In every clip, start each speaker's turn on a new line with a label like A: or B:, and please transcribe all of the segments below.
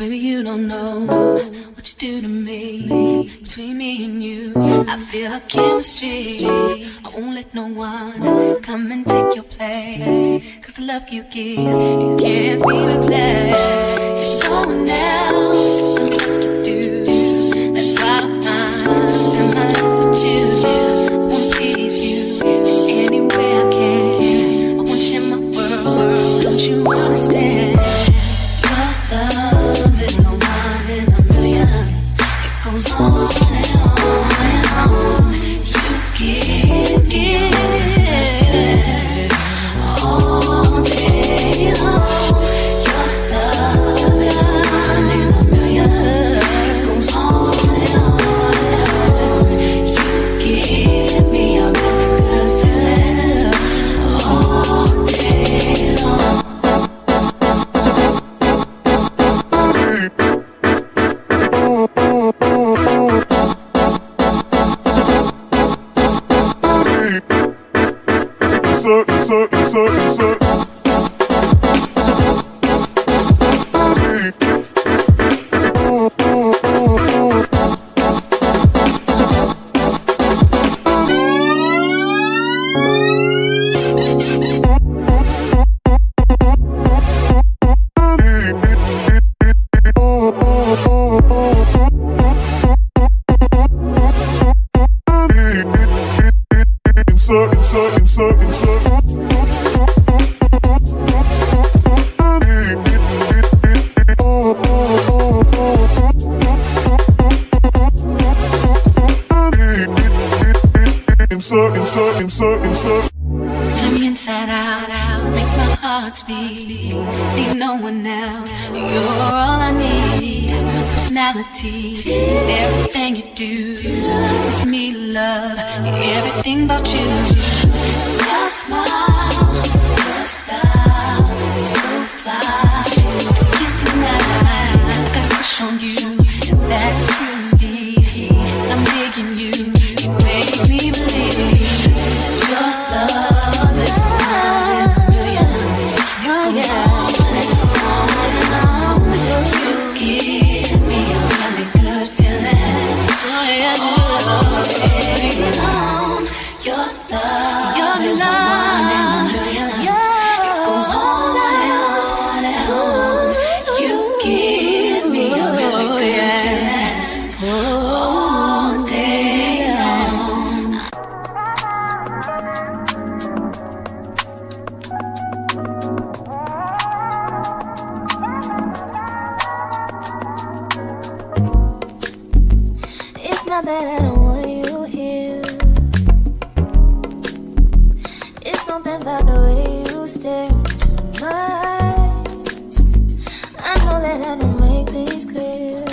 A: Baby, you don't know what you do to me. Between me and you, I feel a chemistry. I won't let no one come and take your place. Cause the love you give, it can't be replaced. There's no one else can like you do. That's why I'm spend my life with you. I won't please you in any way I can. I won't share my world, don't you understand? Your love is no one in a million. It goes on and on and on. You give all day long. Your love is no one in a million. It goes on and on and on. You give me a really good feeling all day long. Turn me inside out, make my heart beat. Need no one else, you're all I need. Personality, everything you do, it's me love, everything about you. Your smile, your style, so fly. Can't deny, I got a crush on you, and that's true. I'm digging you, you make me believe. Your love is more than a million. It goes on and on and on. You give me a really good feeling. All day long. Your love is more than a million. It goes on and on and on. You give me a really good feeling all day long.
B: Not that I don't want you here. It's something about the way you stare into my eyes. I know that I don't make things clear.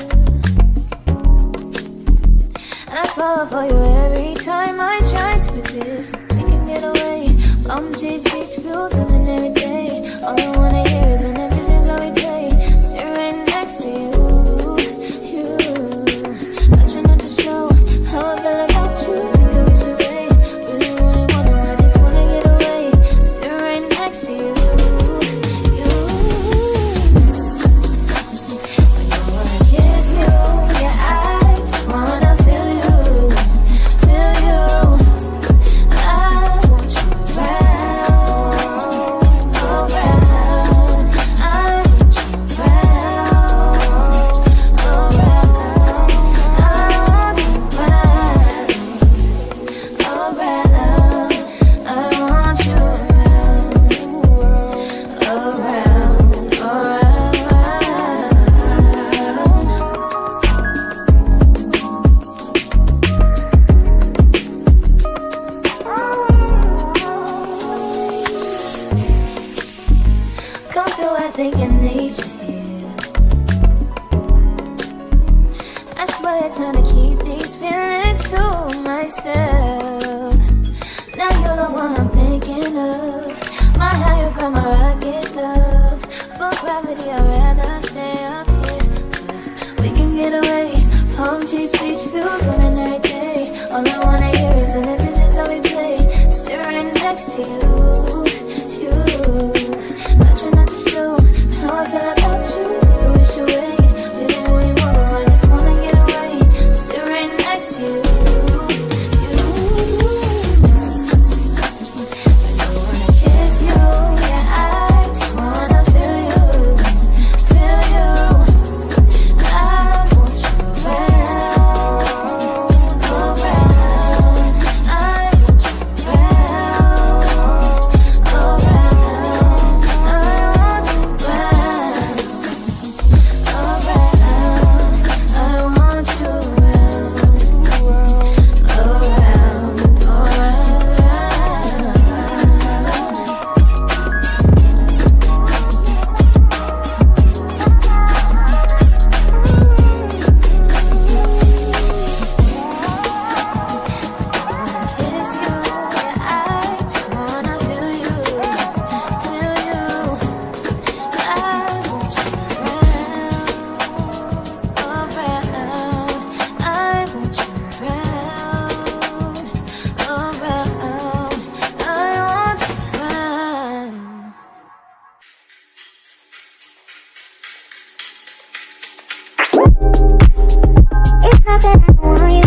B: I fall for you every time I try to resist. We can get away from these beach views living every day. All I wanna hear is an episode that we play. Sit right next to you. How I feel about you, think of it away. Really wanna, I just wanna get away. Sit right next to you. When I kiss you, yeah, I just wanna feel you. I want you around, around. I want you around, come through, I think I need you. I swear it's time to keep these feelings to myself. Now you're the one I'm thinking of. My higher ground, my rocket love. For gravity, I'd rather stay up here. We can get away from these beach views on an every day. All I wanna hear is an episode that we play. Sit right next to you. I try not to slow. How I feel about you, you wish away. It's not that I want you.